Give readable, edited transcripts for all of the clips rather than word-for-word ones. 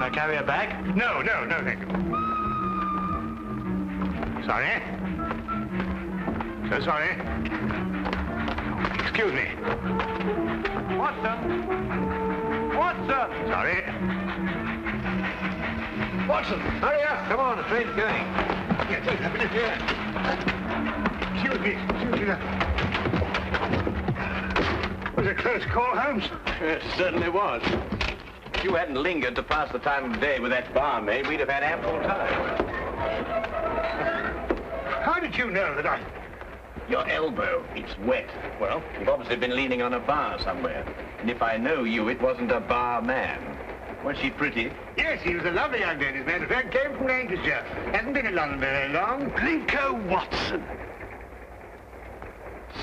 Can I carry her back? No, thank you. Sorry. So sorry. Excuse me. What, sir? What, sir? Sorry. Watson, hurry up. Come on, the train's going. Yes, what's happening here? Excuse me. Was it a close call, Holmes? Yes, it certainly was. If you hadn't lingered to pass the time of day with that barmaid, we'd have had ample time. How did you know that I... Your elbow, it's wet. Well, you've obviously been leaning on a bar somewhere. And if I know you, it wasn't a bar man. Was she pretty? Yes, he was a lovely young lady, as a matter of fact. Came from Lancashire. Hasn't been in London very long. Blinko Watson.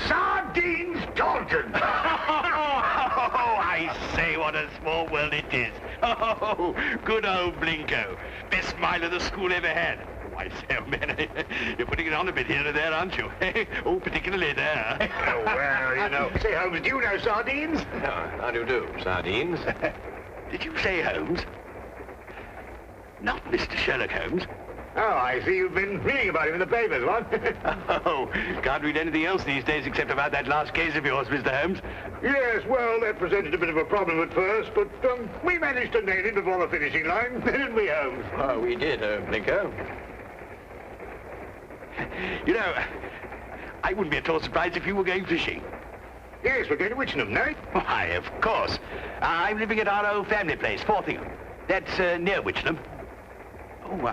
Sardines Dalton! Oh, I say, what a small world it is. Oh, good old Blinko. Best smile of the school ever had. Oh, I say, oh, man, you're putting it on a bit here and there, aren't you? Oh, particularly there. Oh, well, you know. Say, Holmes, do you know sardines? No, how do you do, sardines? Did you say Holmes? Not Mr. Sherlock Holmes. Oh, I see you've been reading about him in the papers, what? Oh, can't read anything else these days except about that last case of yours, Mr. Holmes. Yes, well, that presented a bit of a problem at first, but we managed to nail it before the finishing line, didn't we, Holmes? Oh, we did, Blinko. You know, I wouldn't be at all surprised if you were going fishing. Yes, we're going to Witchenham, no? Why, of course. I'm living at our old family place, Forthingham. That's near Witchenham. Oh,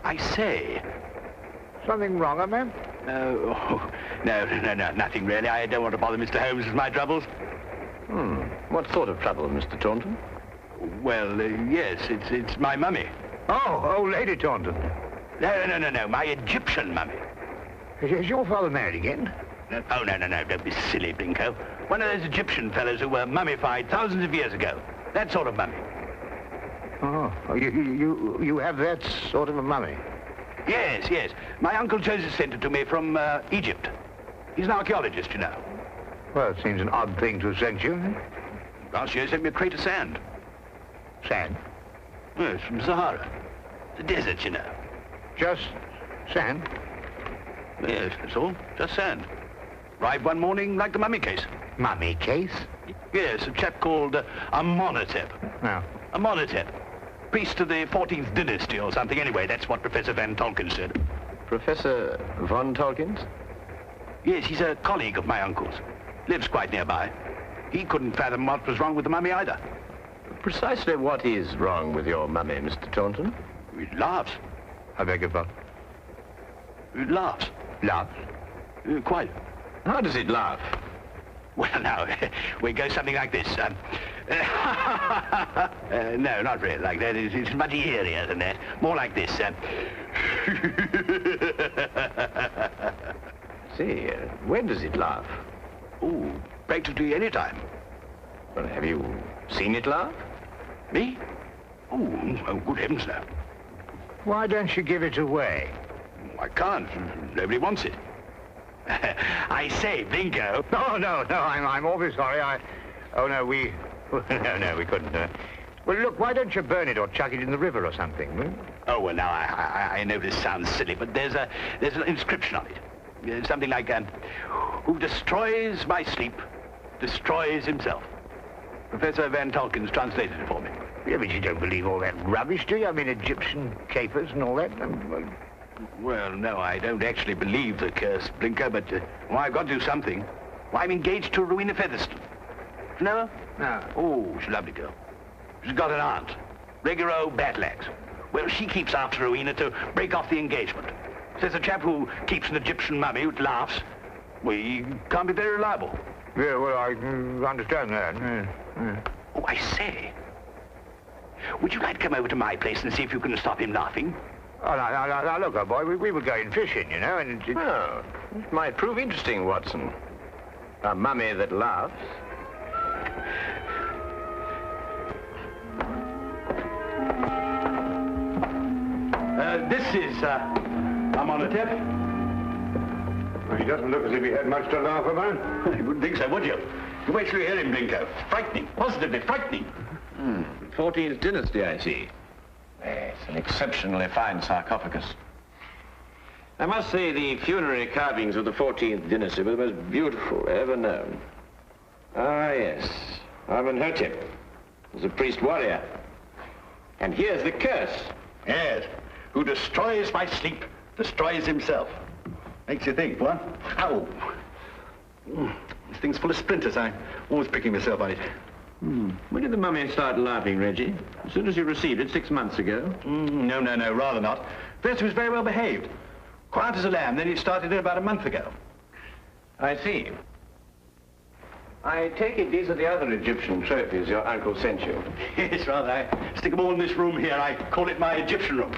I say. Something wrong, ma'am? No, nothing really. I don't want to bother Mr. Holmes with my troubles. What sort of trouble, Mr. Taunton? Well, yes, it's my mummy. Oh, Lady Taunton. No, my Egyptian mummy. Is your father married again? Oh, no, don't be silly, Blinko. One of those Egyptian fellows who were mummified thousands of years ago. That sort of mummy. Oh, you have that sort of a mummy? Yes. My Uncle Joseph sent it to me from Egypt. He's an archaeologist, you know. Well, it seems an odd thing to have sent you. Last year he sent me a crate of sand. Sand? Yes, from Sahara. The desert, you know. Just sand? Yes, that's all. Just sand. Arrived one morning like the mummy case. Mummy case? Yes, a chap called Amenhotep. No. Amenhotep. Priest of the 14th dynasty or something. Anyway, that's what Professor Van Tolkien said. Professor Von Tolkien? Yes, he's a colleague of my uncle's. Lives quite nearby. He couldn't fathom what was wrong with the mummy either. Precisely what is wrong with your mummy, Mr. Taunton? It laughs. I beg your pardon? It laughs. Laughs? Quite. How does it laugh? Well, now, we go something like this. No, not really like that. It's much eerier than that. More like this. See, when does it laugh? Oh, practically any time. Well, have you seen it laugh? Me? Oh, good heavens, no. Why don't you give it away? I can't. Nobody wants it. I say, Blinko. No, I'm awfully sorry. We couldn't. Well, look, why don't you burn it or chuck it in the river or something? Oh, well, now, I know this sounds silly, but there's an inscription on it. Something like, who destroys my sleep, destroys himself. Professor Van Tolkien's translated it for me. Yeah, but you don't believe all that rubbish, do you? I mean, Egyptian capers and all that. Well, no, I don't actually believe the curse, Blinko, but I've got to do something. Well, I'm engaged to Rowena Featherstone. You know her? No. Oh, she's a lovely girl. She's got an aunt, regular old Batlax. Well, she keeps after Rowena to break off the engagement. Says a chap who keeps an Egyptian mummy who laughs, well, he can't be very reliable. Yeah, well, I understand that. Oh, I say. Would you like to come over to my place and see if you can stop him laughing? Oh, now, look, old boy, we were going fishing, you know, and Oh, it might prove interesting, Watson. A mummy that laughs. This is, Amenhotep. Well, he doesn't look as if he had much to laugh about. You wouldn't think so, would you? You wait till you hear him, Blinko. Frightening, positively frightening. 14th dynasty, I see. Yes, an exceptionally fine sarcophagus. I must say the funerary carvings of the 14th dynasty were the most beautiful ever known. Ah, yes. Amenhotep was a priest-warrior. And here's the curse. Yes. Who destroys my sleep, destroys himself. Makes you think, what? Ow. This thing's full of splinters. I'm always pricking myself on it. When did the mummy start laughing, Reggie? As soon as you received it 6 months ago? No, rather not. First, he was very well behaved. Quiet as a lamb, then he started it about a month ago. I see. I take it these are the other Egyptian trophies your uncle sent you. Yes, rather. I stick them all in this room here. I call it my Egyptian room.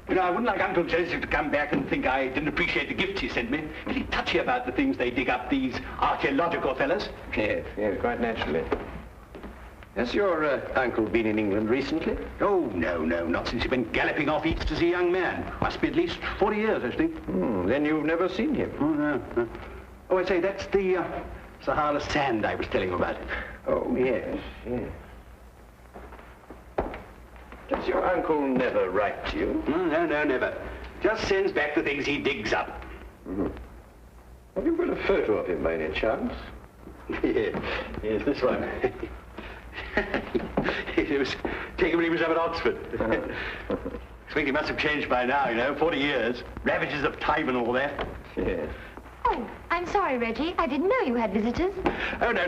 You know, I wouldn't like Uncle Joseph to come back and think I didn't appreciate the gifts he sent me. Really touchy about the things they dig up, these archaeological fellas. Yes, quite naturally. Has your uncle been in England recently? Oh, no, not since he went galloping off east as a young man. Must be at least 40 years, I think. Then you've never seen him? Oh, no. Oh, I say, that's the Sahara sand I was telling you about. Oh, yes. Does your uncle never write to you? No, never. Just sends back the things he digs up. Have you got a photo of him by any chance? Yes, this one. It was taken when he was up at Oxford. I think he must have changed by now, you know, 40 years. Ravages of time and all that. Yes. Oh, I'm sorry, Reggie. I didn't know you had visitors. Oh, no,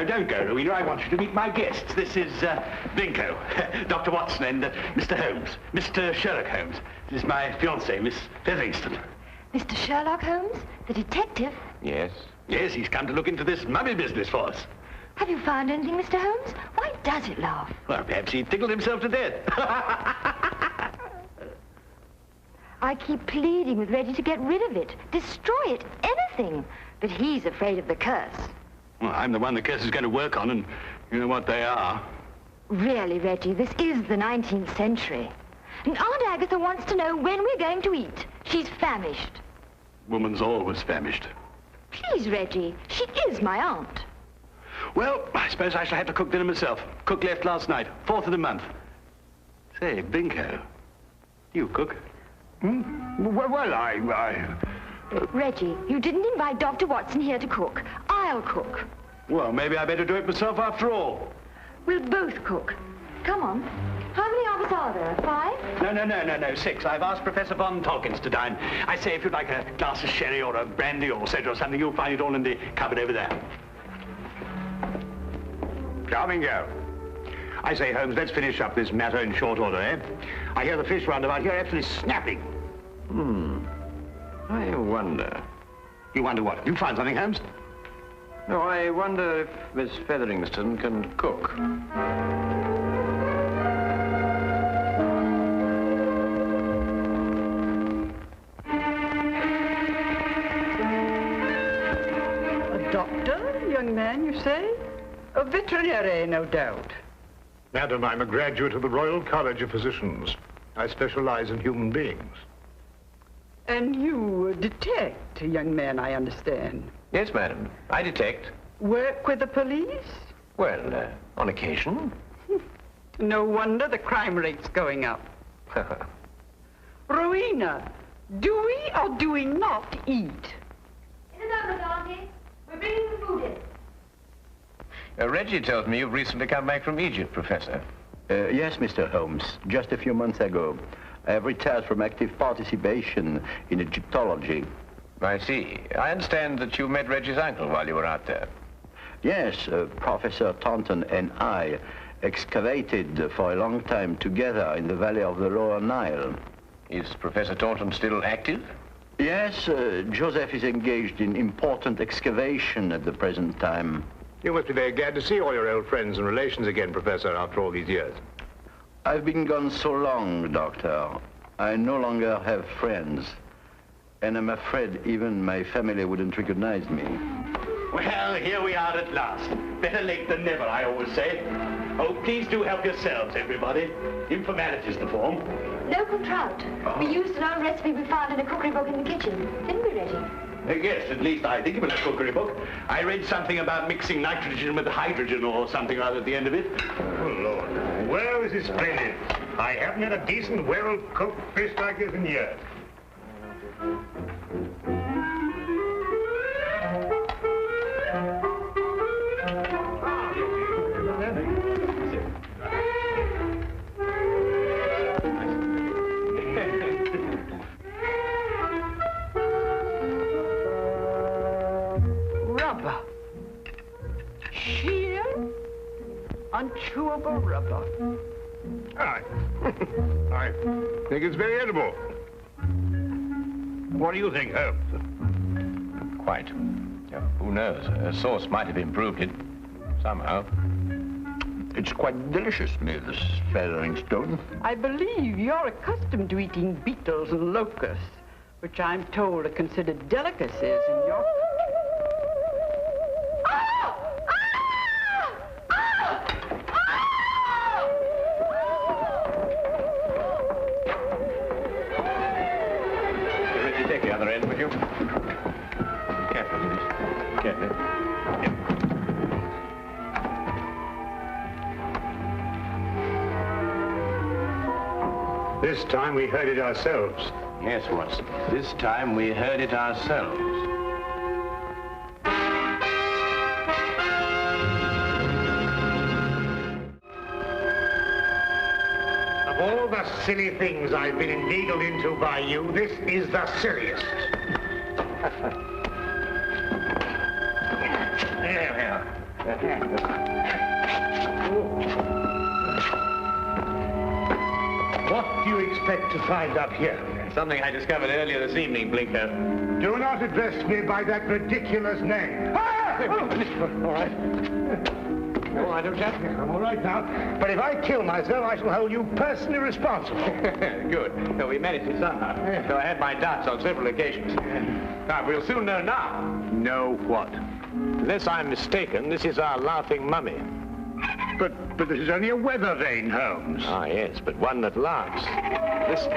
don't go, Rowena. I want you to meet my guests. This is Binko, Dr. Watson, and Mr. Holmes, Mr. Sherlock Holmes. This is my fiancée, Miss Featherington. Mr. Sherlock Holmes, the detective? Yes. Yes, he's come to look into this mummy business for us. Have you found anything, Mr. Holmes? Why does it laugh? Well, perhaps he tickled himself to death. I keep pleading with Reggie to get rid of it, destroy it, anything. But he's afraid of the curse. Well, I'm the one the curse is going to work on, and you know what they are. Really, Reggie, this is the 19th century. And Aunt Agatha wants to know when we're going to eat. She's famished. Woman's always famished. Please, Reggie, she is my aunt. Well, I suppose I shall have to cook dinner myself. Cook left last night, 4th of the month. Say, Binko, you cook? Well, Reggie, you didn't invite Dr. Watson here to cook. I'll cook. Well, maybe I better do it myself after all. We'll both cook. Come on. How many of us are there? 5? No, 6. I've asked Professor Von Tolkins to dine. I say, if you'd like a glass of sherry or a brandy or soda or something, you'll find it all in the cupboard over there. Charming girl. I say, Holmes, let's finish up this matter in short order, eh? I hear the fish roundabout here absolutely snapping. I wonder. You wonder what? You find something, Holmes? No, I wonder if Miss Featherington can cook. A doctor, young man, you say? A veterinary, no doubt. Madam, I'm a graduate of the Royal College of Physicians. I specialize in human beings. And you detect, young man, I understand. Yes, madam. I detect. Work with the police? Well, on occasion. No wonder the crime rate's going up. Rowena, do we or do we not eat? In the number, Auntie. We're bringing the food in. Reggie tells me you've recently come back from Egypt, Professor. Yes, Mr. Holmes. Just a few months ago. I have retired from active participation in Egyptology. I see. I understand that you met Reggie's uncle while you were out there. Yes, Professor Taunton and I excavated for a long time together in the valley of the Lower Nile. Is Professor Taunton still active? Yes, Joseph is engaged in important excavation at the present time. You must be very glad to see all your old friends and relations again, Professor, after all these years. I've been gone so long, Doctor. I no longer have friends. And I'm afraid even my family wouldn't recognize me. Well, here we are at last. Better late than never, I always say. Oh, please do help yourselves, everybody. Informalities to form. Local trout. We used an old recipe we found in a cookery book in the kitchen. Didn't we, Reggie? Yes, at least I think it was a cookery book. I read something about mixing nitrogen with hydrogen or something or other at the end of it. Oh, Lord. Well, this is splendid. I haven't had a decent, well-cooked fish like this in years. Rubber. Sheer, unchewable rubber. I think it's very edible. What do you think, Holmes? Quite. Who knows? A sauce might have improved it somehow. It's quite delicious, Miss Featheringstone. I believe you're accustomed to eating beetles and locusts, which I'm told are considered delicacies in your country. Take the other end, would you? Carefully, please. Carefully. This time we heard it ourselves. Yes, Watson. This time we heard it ourselves. Of all the silly things I've been inveigled into by you, this is the silliest. What do you expect to find up here? Something I discovered earlier this evening, Blinker. Do not address me by that ridiculous name. Ah! All right. All right, old chap. I'm all right now. But if I kill myself, I shall hold you personally responsible. Good. Well, we managed it somehow. So I had my doubts on several occasions. Now, we'll soon know now. Know what? Unless I'm mistaken, this is our laughing mummy. But this is only a weather vane, Holmes. Ah, yes, but one that laughs. Listen.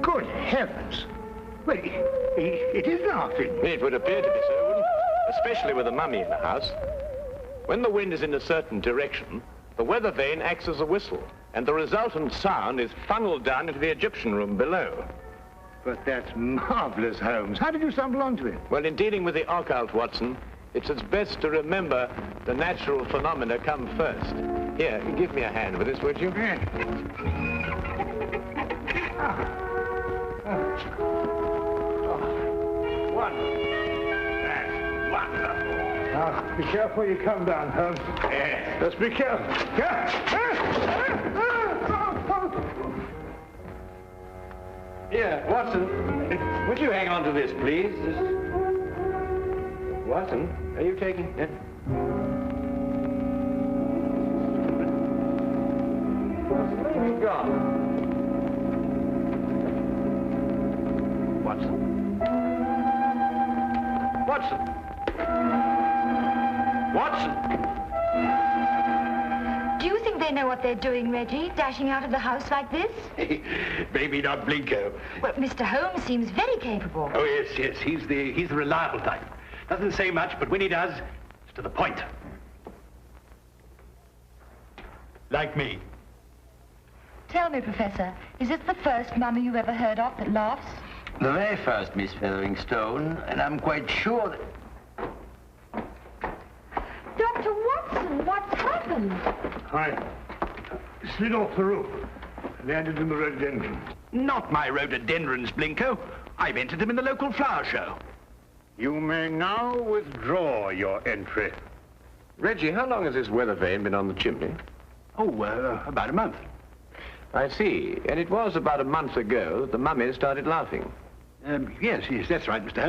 Good heavens. Well, it is laughing. It would appear to be so, wouldn't it? Especially with a mummy in the house. When the wind is in a certain direction, the weather vane acts as a whistle, and the resultant sound is funneled down into the Egyptian room below. But that's marvelous, Holmes. How did you stumble onto it? Well, in dealing with the occult, Watson, it's as best to remember the natural phenomena come first. Here, give me a hand with this, would you? That's wonderful. Now, be careful you come down, Holmes. Yes. Just be careful. Here, Watson, would you hang on to this, please? Watson, are you taking it? Where have you gone? Watson? Watson? Watson? Do you think they know what they're doing, Reggie, dashing out of the house like this? Maybe not Blinko. Well, Mr. Holmes seems very capable. Oh, yes. He's the reliable type. Doesn't say much, but when he does, it's to the point. Like me. Tell me, Professor, is this the first mummy you've ever heard of that laughs? The very first, Miss Featheringstone, and I'm quite sure that... Dr. Watson, what's happened? I slid off the roof. Landed in the rhododendron. Not my rhododendrons, Blinko. I've entered them in the local flower show. You may now withdraw your entry. Reggie, how long has this weather vane been on the chimney? Oh, about a month. I see. And it was about a month ago that the mummy started laughing. Yes, that's right, Mr.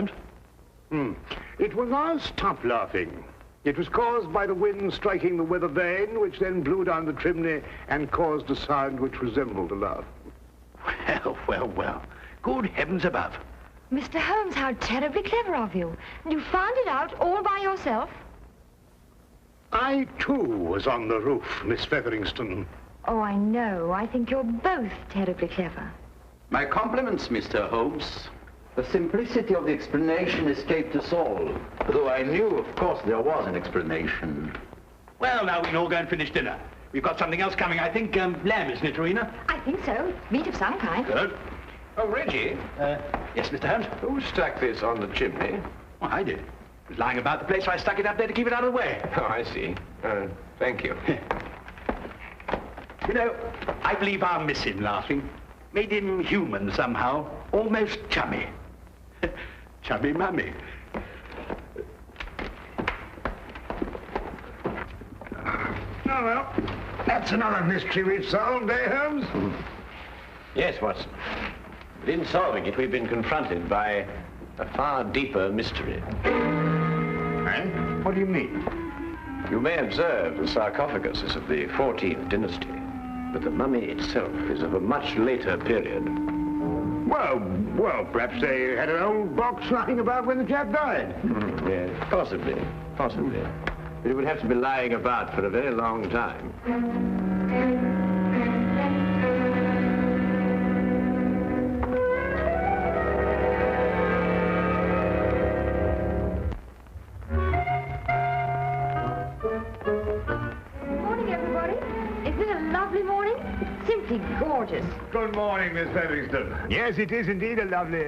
Holmes. It was not stop laughing. It was caused by the wind striking the weather vane, which then blew down the chimney and caused a sound which resembled a laugh. Well. Good heavens above. Mr. Holmes, how terribly clever of you. You found it out all by yourself? I, too, was on the roof, Miss Featheringstone. Oh, I know. I think you're both terribly clever. My compliments, Mr. Holmes. The simplicity of the explanation escaped us all, though I knew, of course, there was an explanation. Well, now we can all go and finish dinner. we've got something else coming, I think. Lamb, isn't it, Rowena? I think so. Meat of some kind. Good. Oh, Reggie, Yes, Mr. Holmes? who stuck this on the chimney? Well, I did. It was lying about the place, so I stuck it up there to keep it out of the way. Oh, I see. Thank you. You know, I believe I'll miss him laughing. Made him human somehow. Almost chummy. Chummy mummy. Oh, well, that's another mystery we've solved, eh, Holmes? Yes, Watson. But in solving it, we've been confronted by a far deeper mystery. Eh? What do you mean? You may observe the sarcophagus is of the 14th dynasty, but the mummy itself is of a much later period. Well, perhaps they had an old box lying about when the chap died. Yes, possibly. But it would have to be lying about for a very long time. Gorgeous. Good morning, Miss Featherington. Yes, it is indeed a lovely...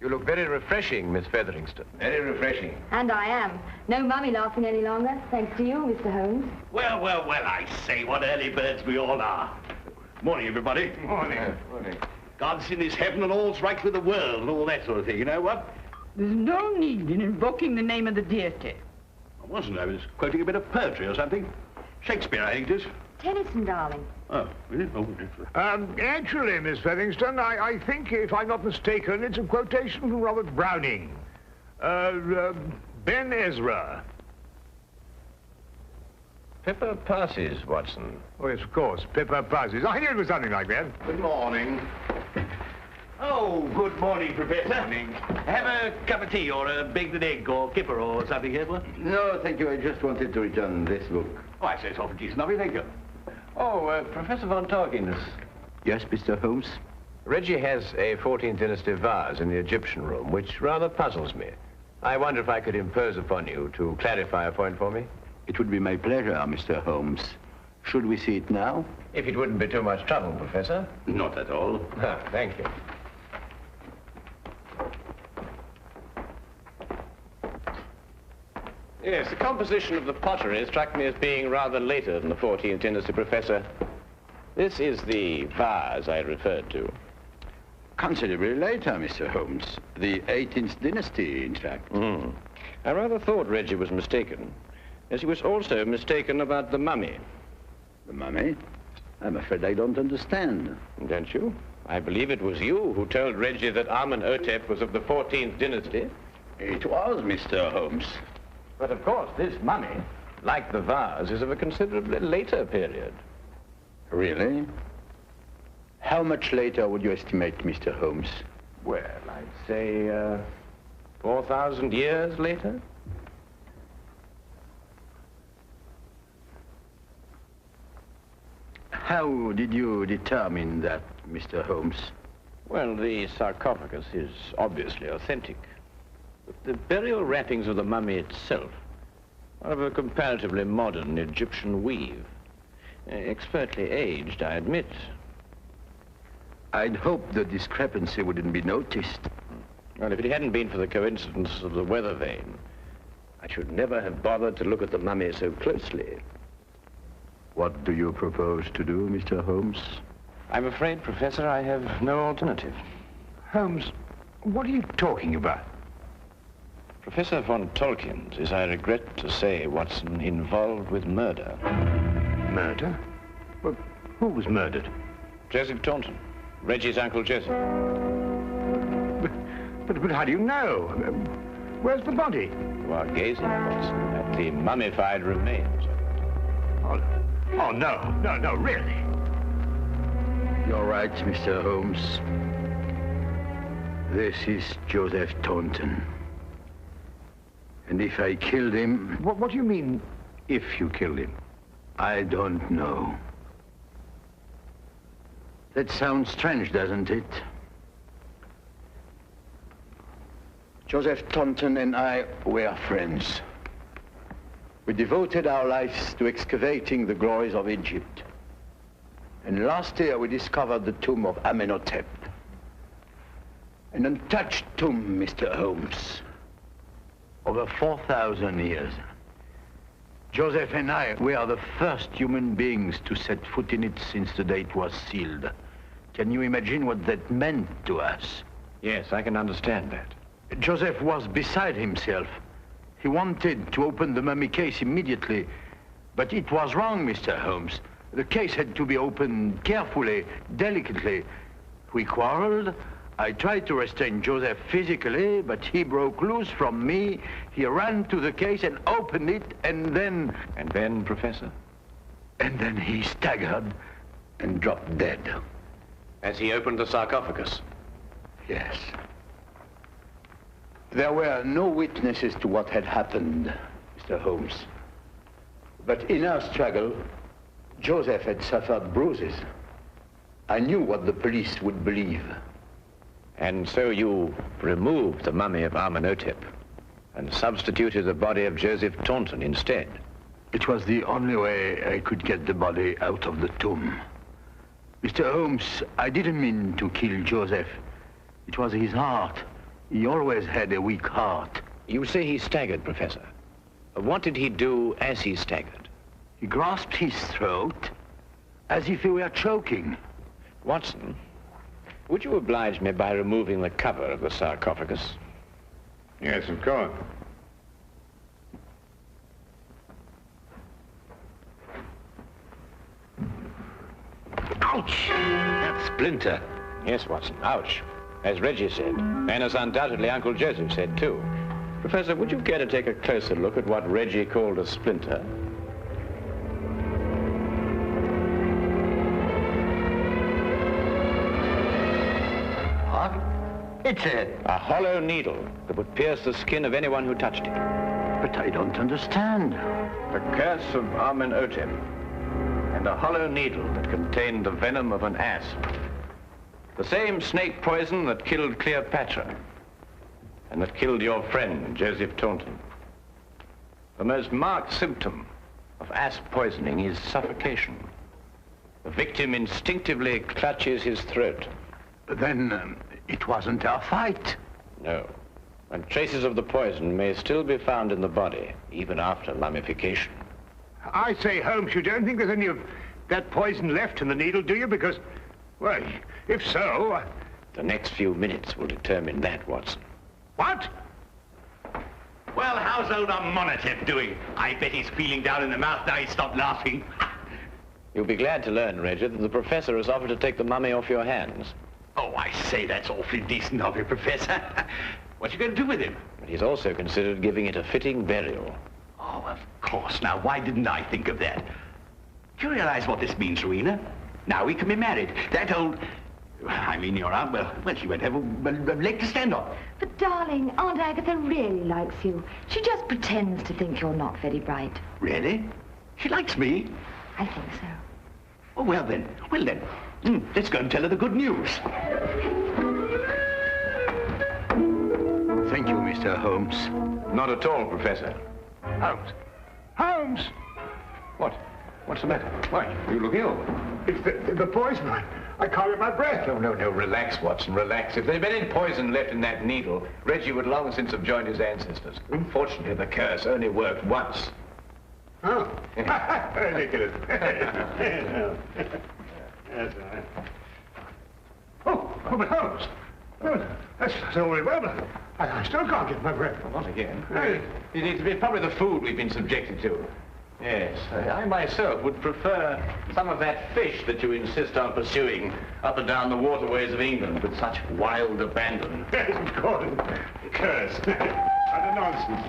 You look very refreshing, Miss Featherington. Very refreshing. And I am. No mummy laughing any longer, thanks to you, Mr. Holmes. Well, I say, what early birds we all are. Morning, everybody. Morning. God's in his heaven and all's right with the world and all that sort of thing, you know what? There's no need in invoking the name of the deity. I wasn't. I was quoting a bit of poetry or something. Shakespeare, I think it is. Tennyson, darling. Oh, really? Oh, Actually, Miss Featherington, I think, if I'm not mistaken, it's a quotation from Robert Browning. Ben Ezra. Pippa passes, Watson. Oh, yes, of course, Pippa passes. I knew it was something like that. Good morning. Oh, good morning, Professor. Morning. Have a cup of tea or a baked egg or kipper or something here, boy? No, thank you. I just wanted to return this book. Oh, I say it's awfully decent of you, thank you. Oh, Professor von Torkins. Yes, Mr. Holmes? Reggie has a 14th dynasty vase in the Egyptian room, which rather puzzles me. I wonder if I could impose upon you to clarify a point for me? It would be my pleasure, Mr. Holmes. Should we see it now? If it wouldn't be too much trouble, Professor. Not at all. Thank you. Yes, the composition of the pottery struck me as being rather later than the 14th dynasty, Professor. This is the vase I referred to. Considerably later, Mr. Holmes. The 18th dynasty, in fact. I rather thought Reggie was mistaken, as he was also mistaken about the mummy. The mummy? I'm afraid I don't understand. Don't you? I believe it was you who told Reggie that Amenhotep was of the 14th dynasty. It was, Mr. Holmes. But of course, this mummy, like the vase, is of a considerably later period. Really? How much later would you estimate, Mr. Holmes? Well, I'd say, 4,000 years later. How did you determine that, Mr. Holmes? Well, the sarcophagus is obviously authentic. But the burial wrappings of the mummy itself are of a comparatively modern Egyptian weave. Expertly aged, I admit. I'd hoped the discrepancy wouldn't be noticed. Well, if it hadn't been for the coincidence of the weather vane, I should never have bothered to look at the mummy so closely. What do you propose to do, Mr. Holmes? I'm afraid, Professor, I have no alternative. Holmes, what are you talking about? Professor von Torkins is, I regret to say, Watson, involved with murder. Murder? Well, who was murdered? Joseph Taunton, Reggie's Uncle Joseph. But how do you know? Where's the body? You are gazing, Watson, at the mummified remains. Oh, no, really. You're right, Mr. Holmes. This is Joseph Taunton. And if I killed him... What do you mean, if you killed him? I don't know. That sounds strange, doesn't it? Joseph Taunton and I were friends. We devoted our lives to excavating the glories of Egypt. And last year we discovered the tomb of Amenhotep. An untouched tomb, Mr. Holmes. Over 4,000 years. Joseph and I were the first human beings to set foot in it since the day it was sealed. Can you imagine what that meant to us? Yes, I can understand that. Joseph was beside himself. He wanted to open the mummy case immediately, but it was wrong, Mr. Holmes. The case had to be opened carefully, delicately. We quarreled. I tried to restrain Joseph physically, but he broke loose from me. He ran to the case and opened it, and then... And then, Professor? And then he staggered and dropped dead. As he opened the sarcophagus? Yes. There were no witnesses to what had happened, Mr. Holmes. But in our struggle, Joseph had suffered bruises. I knew what the police would believe. And so you removed the mummy of Amenhotep and substituted the body of Joseph Taunton instead? It was the only way I could get the body out of the tomb. Mr. Holmes, I didn't mean to kill Joseph. It was his heart. He always had a weak heart. You say he staggered, Professor. What did he do as he staggered? He grasped his throat as if he were choking. Watson, would you oblige me by removing the cover of the sarcophagus? Yes, of course. Ouch! That splinter. Yes, Watson, ouch. As Reggie said, and as undoubtedly Uncle Joseph said, too. Professor, would you care to take a closer look at what Reggie called a splinter? What? It's a hollow needle that would pierce the skin of anyone who touched it. But I don't understand. The curse of Amenhotep, and a hollow needle that contained the venom of an asp. The same snake poison that killed Cleopatra and that killed your friend, Joseph Taunton. The most marked symptom of asp poisoning is suffocation. The victim instinctively clutches his throat. But then it wasn't our fight. No. And traces of the poison may still be found in the body, even after mummification. I say, Holmes, you don't think there's any of that poison left in the needle, do you? Because, well, if so... The next few minutes will determine that, Watson. What? Well, how's old Amenhotep doing? I bet he's feeling down in the mouth now he's stopped laughing. You'll be glad to learn, Reggie, that the professor has offered to take the mummy off your hands. Oh, I say, that's awfully decent of you, Professor. What you going to do with him? But he's also considered giving it a fitting burial. Oh, of course. Now, why didn't I think of that? Do you realize what this means, Rowena? Now we can be married. That old... I mean, your aunt, well, she won't have a leg to stand on. But, darling, Aunt Agatha really likes you. She just pretends to think you're not very bright. Really? She likes me? I think so. Oh, well then. Let's go and tell her the good news. Thank you, Mr. Holmes. Not at all, Professor. Holmes! Holmes! What? What's the matter? Why? You look ill. It's the poison. I can't get my breath. No. Relax, Watson, relax. If there'd been any poison left in that needle, Reggie would long since have joined his ancestors. Unfortunately, the curse only worked once. Oh. Ridiculous. Yes, all right. Oh, but Holmes. Oh, that's all very well, but I still can't get my breath. Not again. It's probably the food we've been subjected to. Yes, I myself would prefer some of that fish that you insist on pursuing up and down the waterways of England with such wild abandon. Yes, of course. Curse. Utter nonsense.